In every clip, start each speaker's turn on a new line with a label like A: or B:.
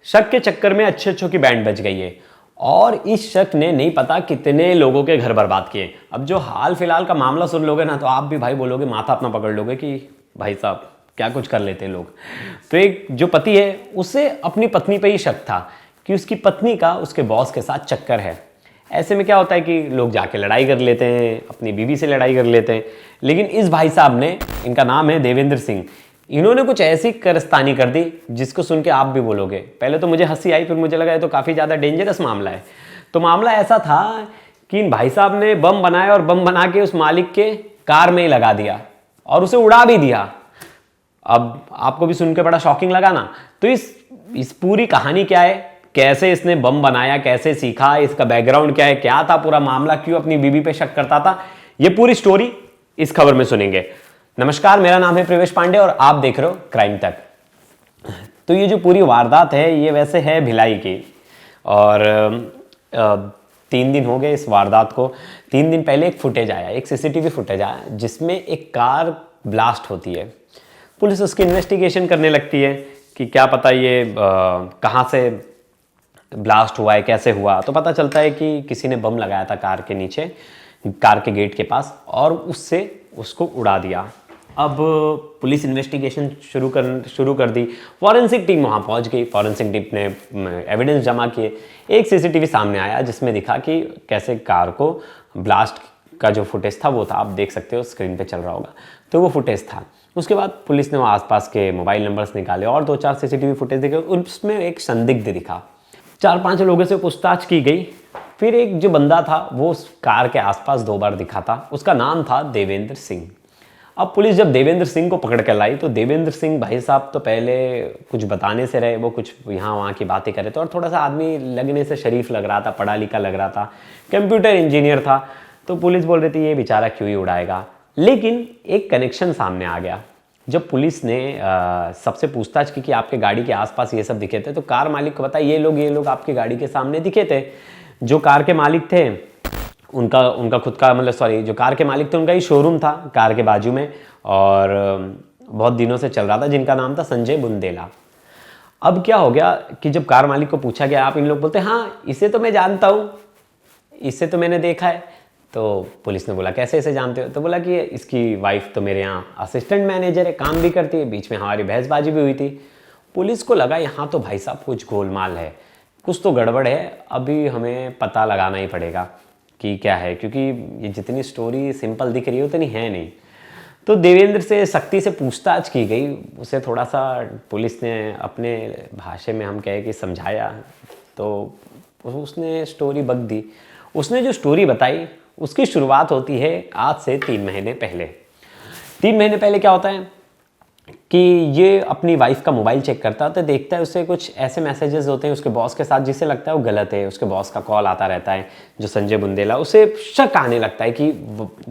A: शक के चक्कर में अच्छे अच्छों की बैंड बज गई है और इस शक ने नहीं पता कितने लोगों के घर बर्बाद किए। अब जो हाल फिलहाल का मामला सुन लोगे ना तो आप भी भाई बोलोगे, माथा अपना पकड़ लोगे कि भाई साहब क्या कुछ कर लेते हैं लोग। तो एक जो पति है उसे अपनी पत्नी पे ही शक था कि उसकी पत्नी का उसके बॉस के साथ चक्कर है। ऐसे में क्या होता है कि लोग जाके लड़ाई कर लेते हैं, अपनी बीवी से लड़ाई कर लेते हैं। लेकिन इस भाई साहब ने, इनका नाम है देवेंद्र सिंह, इन्होंने कुछ ऐसी कारस्तानी कर दी जिसको सुन के आप भी बोलोगे। पहले तो मुझे हंसी आई, फिर मुझे लगा ये तो काफ़ी ज़्यादा डेंजरस मामला है। तो मामला ऐसा था कि इन भाई साहब ने बम बनाया और बम बना के उस मालिक के कार में ही लगा दिया और उसे उड़ा भी दिया। अब आपको भी सुन के बड़ा शॉकिंग लगा ना। तो इस पूरी कहानी क्या है, कैसे इसने बम बनाया, कैसे सीखा, इसका बैकग्राउंड क्या है, क्या था पूरा मामला, क्यों अपनी बीवी पे शक करता था, ये पूरी स्टोरी इस खबर में सुनेंगे। नमस्कार, मेरा नाम है प्रवेश पांडे और आप देख रहे हो क्राइम तक। तो ये जो पूरी वारदात है ये वैसे है भिलाई की और 3 दिन हो गए इस वारदात को। 3 दिन पहले एक फुटेज आया, एक सीसीटीवी फुटेज आया जिसमें एक कार ब्लास्ट होती है। पुलिस उसकी इन्वेस्टिगेशन करने लगती है कि क्या पता ये कहाँ से ब्लास्ट हुआ है, कैसे हुआ। तो पता चलता है कि किसी ने बम लगाया था कार के नीचे, कार के गेट के पास, और उससे उसको उड़ा दिया। अब पुलिस इन्वेस्टिगेशन शुरू कर दी। फॉरेंसिक टीम वहाँ पहुँच गई। फॉरेंसिक टीम ने एविडेंस जमा किए। एक सीसीटीवी सामने आया जिसमें दिखा कि कैसे कार को ब्लास्ट का जो फुटेज था वो था, आप देख सकते हो स्क्रीन पे चल रहा होगा। तो वो फुटेज था। उसके बाद पुलिस ने वहाँ आसपास के मोबाइल नंबर्स निकाले और 2-4 सीसीटीवी फुटेज देखे। उसमें एक संदिग्ध दिखा। 4-5 लोगों से पूछताछ की गई। फिर एक जो बंदा था वो उस कार के आसपास 2 बार दिखा था। उसका नाम था देवेंद्र सिंह। अब पुलिस जब देवेंद्र सिंह को पकड़ कर लाई तो देवेंद्र सिंह भाई साहब तो पहले कुछ बताने से रहे, वो कुछ यहाँ वहाँ की बातें करे तो, और थोड़ा सा आदमी लगने से शरीफ लग रहा था, पढ़ा लिखा लग रहा था, कंप्यूटर इंजीनियर था। तो पुलिस बोल रही थी ये बेचारा क्यों ही उड़ाएगा। लेकिन एक कनेक्शन सामने आ गया। जब पुलिस ने सबसे पूछताछ की कि आपके गाड़ी के आसपास ये सब दिखे थे, तो कार मालिक को पता ये लोग आपकी गाड़ी के सामने दिखे थे। जो कार के मालिक थे उनका खुद का, मतलब सॉरी, जो कार के मालिक थे उनका ही शोरूम था कार के बाजू में और बहुत दिनों से चल रहा था, जिनका नाम था संजय बुंदेला। अब क्या हो गया कि जब कार मालिक को पूछा गया, आप इन लोग बोलते हाँ इसे तो मैं जानता हूँ, इससे तो मैंने देखा है। तो पुलिस ने बोला कैसे इसे जानते हो? तो बोला कि इसकी वाइफ तो मेरे यहाँ असिस्टेंट मैनेजर है, काम भी करती है, बीच में हमारी बहसबाजी भी हुई थी। पुलिस को लगा यहाँ तो भाई साहब कुछ गोलमाल है, कुछ तो गड़बड़ है, अभी हमें पता लगाना ही पड़ेगा कि क्या है, क्योंकि ये जितनी स्टोरी सिंपल दिख रही है उतनी है नहीं। तो देवेंद्र से सख्ती से पूछताछ की गई। उसे थोड़ा सा पुलिस ने अपने भाषा में हम कहे कि समझाया, तो उसने स्टोरी बक दी। उसने जो स्टोरी बताई उसकी शुरुआत होती है आज से 3 महीने पहले। 3 महीने पहले क्या होता है कि ये अपनी वाइफ का मोबाइल चेक करता है तो देखता है उससे कुछ ऐसे मैसेजेस होते हैं उसके बॉस के साथ जिससे लगता है वो गलत है। उसके बॉस का कॉल आता रहता है, जो संजय बुंदेला, उसे शक आने लगता है कि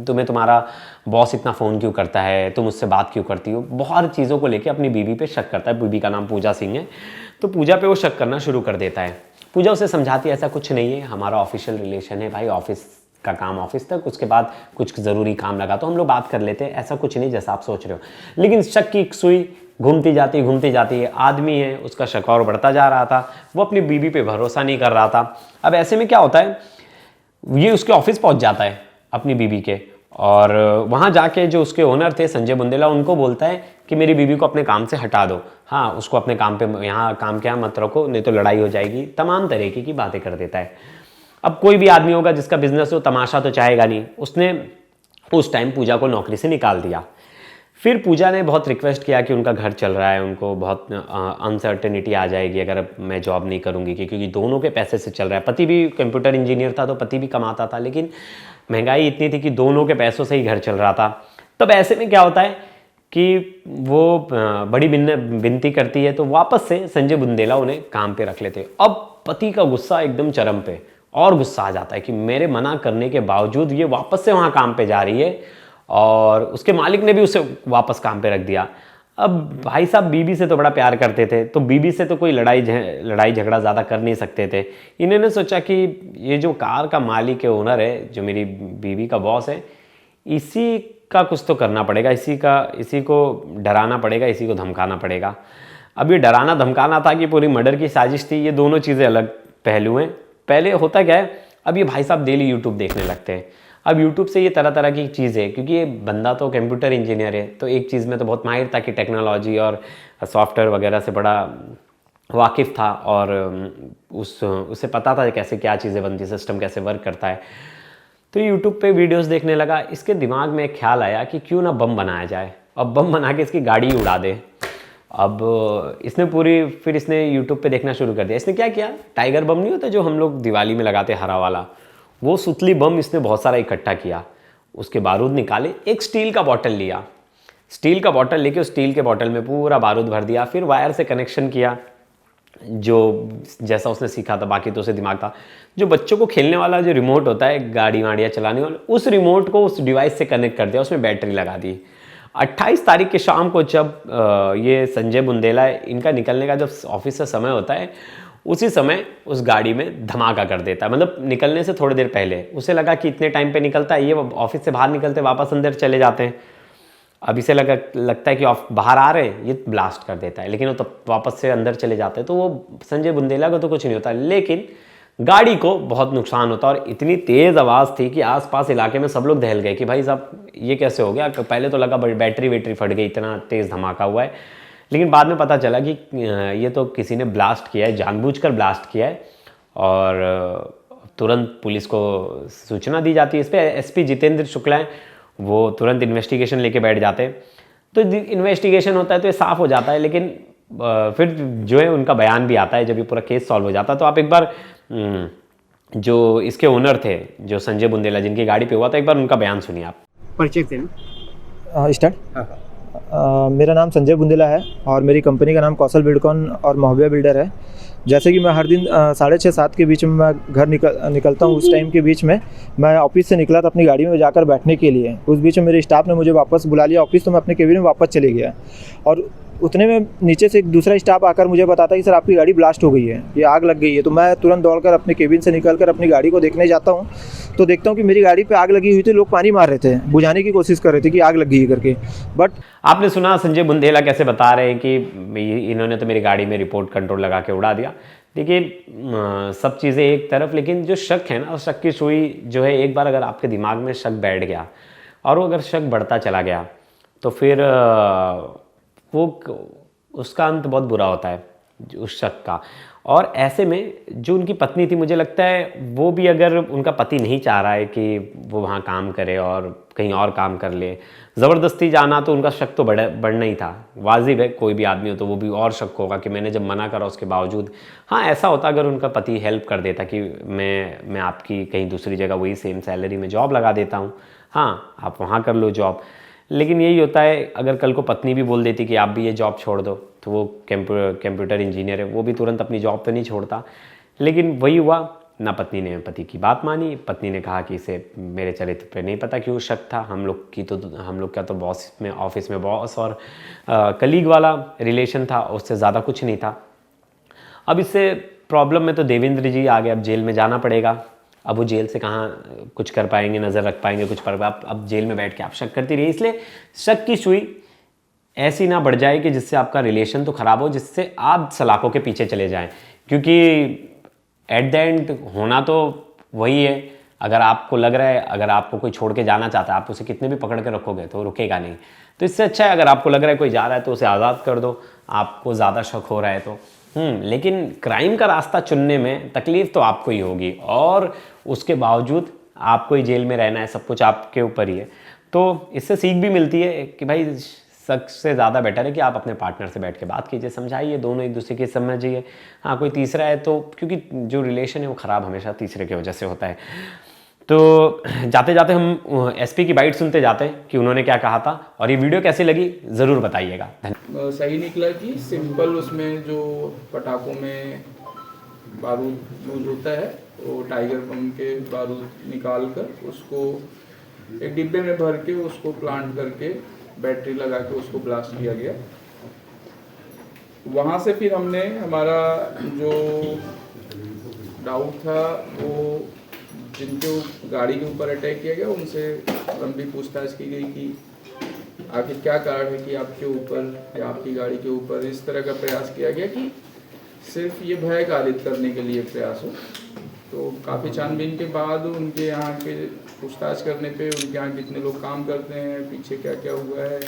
A: तुम्हारा बॉस इतना फ़ोन क्यों करता है, तुम उससे बात क्यों करती हो। बहुत चीज़ों को लेकर अपनी बीवी पे शक करता है। बीवी का नाम पूजा सिंह है। तो पूजा पे वो शक करना शुरू कर देता है। पूजा उसे समझाती है ऐसा कुछ नहीं है, हमारा ऑफिशियल रिलेशन है भाई, ऑफिस का काम ऑफिस तक, उसके बाद कुछ ज़रूरी काम लगा तो हम लोग बात कर लेते हैं, ऐसा कुछ नहीं जैसा आप सोच रहे हो। लेकिन शक की सुई घूमती जाती है। आदमी है, उसका शक और बढ़ता जा रहा था। वो अपनी बीवी पे भरोसा नहीं कर रहा था। अब ऐसे में क्या होता है, ये उसके ऑफिस पहुंच जाता है अपनी बीवी के, और वहाँ जाके जो उसके ओनर थे संजय बुंदेला, उनको बोलता है कि मेरी बीवी को अपने काम से हटा दो, हाँ उसको अपने काम पे, यहाँ काम के यहाँ मत रखो नहीं तो लड़ाई हो जाएगी। तमाम तरीके की बातें कर देता है। अब कोई भी आदमी होगा जिसका बिजनेस हो, तमाशा तो चाहेगा नहीं। उसने उस टाइम पूजा को नौकरी से निकाल दिया। फिर पूजा ने बहुत रिक्वेस्ट किया कि उनका घर चल रहा है, उनको बहुत अनसर्टेनिटी आ जाएगी अगर मैं जॉब नहीं करूँगी, क्योंकि दोनों के पैसे से चल रहा है। पति भी कंप्यूटर इंजीनियर था तो पति भी कमाता था, लेकिन महंगाई इतनी थी कि दोनों के पैसों से ही घर चल रहा था। तब ऐसे में क्या होता है कि वो बड़ी विनती करती है तो वापस से संजय बुंदेला उन्हें काम पे रख लेते। अब पति का गुस्सा एकदम चरम पे, और गुस्सा आ जाता है कि मेरे मना करने के बावजूद ये वापस से वहाँ काम पे जा रही है, और उसके मालिक ने भी उसे वापस काम पे रख दिया। अब भाई साहब बीवी से तो बड़ा प्यार करते थे, तो बीवी से तो कोई लड़ाई झगड़ा ज़्यादा कर नहीं सकते थे। इन्होंने सोचा कि ये जो कार का मालिक है, ओनर है, जो मेरी बीवी का बॉस है, इसी का कुछ तो करना पड़ेगा, इसी को डराना पड़ेगा, इसी को धमकाना पड़ेगा। अब ये डराना धमकाना था कि पूरी मर्डर की साजिश थी, ये दोनों चीज़ें अलग पहलू हैं। पहले होता क्या है, अब ये भाई साहब डेली यूट्यूब देखने लगते हैं। अब यूट्यूब से ये तरह तरह की चीज़ है, क्योंकि ये बंदा तो कंप्यूटर इंजीनियर है, तो एक चीज़ में तो बहुत माहिर था कि टेक्नोलॉजी और सॉफ्टवेयर वगैरह से बड़ा वाकिफ़ था, और उसे पता था कैसे क्या चीज़ें बनती, सिस्टम कैसे वर्क करता है। तो यूट्यूब पे वीडियोस देखने लगा। इसके दिमाग में एक ख्याल आया कि क्यों ना बम बनाया जाए, अब बम बना के इसकी गाड़ी उड़ा दे। अब फिर इसने यूट्यूब पे देखना शुरू कर दिया। इसने क्या किया, टाइगर बम नहीं होता जो हम लोग दिवाली में लगाते हरा वाला, वो सुतली बम इसने बहुत सारा इकट्ठा किया। उसके बारूद निकाले, एक स्टील का बॉटल लिया, स्टील का बॉटल लेके उस स्टील के बॉटल में पूरा बारूद भर दिया, फिर वायर से कनेक्शन किया, जो जैसा उसने सीखा था, बाकी तो उसे दिमाग था। जो बच्चों को खेलने वाला जो रिमोट होता है गाड़ी वाड़ियाँ चलाने वाला, उस रिमोट को उस डिवाइस से कनेक्ट कर दिया, उसमें बैटरी लगा दी। 28 तारीख के शाम को जब ये संजय बुंदेला इनका निकलने का जब ऑफिस से समय होता है, उसी समय उस गाड़ी में धमाका कर देता है। मतलब निकलने से थोड़ी देर पहले उसे लगा कि इतने टाइम पे निकलता है, ये ऑफिस से बाहर निकलते वापस अंदर चले जाते हैं। अब इसे लगता है कि बाहर आ रहे हैं, ये ब्लास्ट कर देता है, लेकिन वो तब वापस से अंदर चले जाते हैं। तो वो संजय बुंदेला को तो कुछ नहीं होता, लेकिन गाड़ी को बहुत नुकसान होता है। और इतनी तेज़ आवाज़ थी कि आसपास इलाके में सब लोग दहल गए कि भाई साहब ये कैसे हो गया। पहले तो लगा बैटरी वेटरी फट गई, इतना तेज़ धमाका हुआ है, लेकिन बाद में पता चला कि ये तो किसी ने ब्लास्ट किया है, जानबूझकर ब्लास्ट किया है। और तुरंत पुलिस को सूचना दी जाती है। इस पर एसपी जितेंद्र शुक्ला हैं, वो तुरंत इन्वेस्टिगेशन लेके बैठ जाते हैं। तो इन्वेस्टिगेशन होता है तो ये साफ़ हो जाता है, लेकिन फिर जो है उनका बयान भी आता है जब ये पूरा केस सॉल्व हो जाता है। तो आप एक बार जो इसके ओनर थे, जो संजय बुंदेला जिनकी गाड़ी पे हुआ था, एक बार उनका बयान सुनिए आप।
B: परिचय देना
C: स्टार्ट।
B: हाँ।
C: मेरा नाम संजय बुंदेला है और मेरी कंपनी का नाम कौशल बिल्डकॉन और मोहबिया बिल्डर है। जैसे कि मैं हर दिन 6:30-7 के बीच में मैं घर निकलता हूँ। उस टाइम के बीच में मैं ऑफिस से निकला था अपनी गाड़ी में जाकर बैठने के लिए। उस बीच में मेरे स्टाफ ने मुझे वापस बुला लिया ऑफिस, तो मैं अपने केबिन में वापस चले गया। और उतने में नीचे से एक दूसरा स्टाफ आकर मुझे बताता है कि सर आपकी गाड़ी ब्लास्ट हो गई है, ये आग लग गई है। तो मैं तुरंत दौड़कर अपने केबिन से निकलकर अपनी गाड़ी को देखने जाता हूँ, तो देखता हूँ कि मेरी गाड़ी पे आग लगी हुई थी। लोग पानी मार रहे थे, बुझाने की कोशिश कर रहे थे कि आग लग गई है करके। बट
A: आपने सुना संजय बुंदेला कैसे बता रहे हैं कि इन्होंने तो मेरी गाड़ी में रिपोर्ट कंट्रोल लगा के उड़ा दिया। देखिए सब चीज़ें एक तरफ, लेकिन जो शक है ना, उस शक की सुई जो है, एक बार अगर आपके दिमाग में शक बैठ गया और वो अगर शक बढ़ता चला गया, तो फिर वो उसका अंत बहुत बुरा होता है उस शक का। और ऐसे में जो उनकी पत्नी थी, मुझे लगता है वो भी, अगर उनका पति नहीं चाह रहा है कि वो वहाँ काम करे और कहीं और काम कर ले, ज़बरदस्ती जाना, तो उनका शक तो बढ़ना ही था। वाजिब है, कोई भी आदमी हो तो वो भी और शक होगा कि मैंने जब मना करा उसके बावजूद। हाँ, ऐसा होता अगर उनका पति हेल्प कर देता कि मैं आपकी कहीं दूसरी जगह वही सेम सैलरी में जॉब लगा देता हूँ, हाँ आप वहाँ कर लो जॉब। लेकिन यही होता है, अगर कल को पत्नी भी बोल देती कि आप भी ये जॉब छोड़ दो, तो वो कंप्यूटर इंजीनियर है, वो भी तुरंत अपनी जॉब तो नहीं छोड़ता। लेकिन वही हुआ ना, पत्नी ने पति की बात मानी। पत्नी ने कहा कि इसे मेरे चरित्र पे नहीं पता क्यों शक था, हम लोग का तो बॉस में, ऑफिस में बॉस और कलीग वाला रिलेशन था, उससे ज़्यादा कुछ नहीं था। अब इससे प्रॉब्लम में तो देवेंद्र जी आ गए, अब जेल में जाना पड़ेगा। अब वो जेल से कहाँ कुछ कर पाएंगे, नज़र रख पाएंगे कुछ पर, अब जेल में बैठ के आप शक करती रहिए। इसलिए शक की सुई ऐसी ना बढ़ जाए कि जिससे आपका रिलेशन तो ख़राब हो, जिससे आप सलाखों के पीछे चले जाएं। क्योंकि एट द एंड होना तो वही है। अगर आपको लग रहा है, अगर आपको कोई छोड़ के जाना चाहता है, आप उसे कितने भी पकड़ के रखोगे तो रुकेगा नहीं। तो इससे अच्छा है अगर आपको लग रहा है कोई जा रहा है तो उसे आज़ाद कर दो, आपको ज़्यादा शक हो रहा है तो। लेकिन क्राइम का रास्ता चुनने में तकलीफ़ तो आपको ही होगी, और उसके बावजूद आपको ही जेल में रहना है, सब कुछ आपके ऊपर ही है। तो इससे सीख भी मिलती है कि भाई शक से ज़्यादा बेटर है कि आप अपने पार्टनर से बैठ के बात कीजिए, समझाइए, दोनों एक दूसरे की समझिए। हाँ, कोई तीसरा है तो, क्योंकि जो रिलेशन है वो ख़राब हमेशा तीसरे की वजह से होता है। तो जाते जाते हम एसपी की बाइट सुनते जाते हैं कि उन्होंने क्या कहा था, और ये वीडियो कैसी लगी ज़रूर बताइएगा।
D: सही निकला कि सिंपल उसमें जो पटाखों में बारूद यूज होता है, वो टाइगर बम के बारूद निकाल कर उसको एक डिब्बे में भर के उसको प्लांट करके बैटरी लगा के उसको ब्लास्ट किया गया। वहाँ से फिर हमने हमारा जो डाउट था, वो जिनके गाड़ी के ऊपर अटैक किया गया उनसे लंबी पूछताछ की गई कि आखिर क्या कारण है कि आपके ऊपर या आपकी गाड़ी के ऊपर इस तरह का प्रयास किया गया कि सिर्फ ये भय कारित करने के लिए प्रयास हो। तो काफ़ी छानबीन के बाद उनके यहाँ के पूछताछ करने पे उनके यहाँ कितने लोग काम करते हैं, पीछे क्या क्या हुआ है,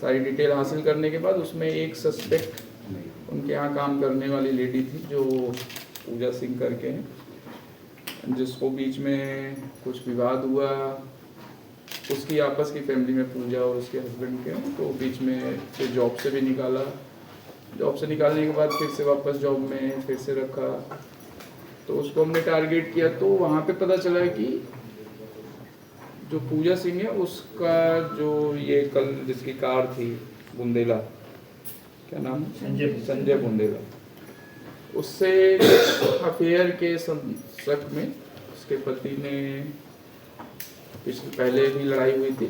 D: सारी डिटेल हासिल करने के बाद उसमें एक सस्पेक्ट उनके यहाँ काम करने वाली लेडी थी जो पूजा सिंह करके हैं, जिसको बीच में कुछ विवाद हुआ, उसकी आपस की फैमिली में पूजा और उसके हस्बैंड के, तो बीच में फिर जॉब से भी निकाला, जॉब से निकालने के बाद फिर से वापस जॉब में फिर से रखा, तो उसको हमने टारगेट किया। तो वहाँ पे पता चला कि जो पूजा सिंह है उसका जो ये कल जिसकी कार थी बुंदेला, क्या नाम है, संजय बुंदेला, उससे अफेयर के शक में उसके पति ने पहले भी लड़ाई हुई थी,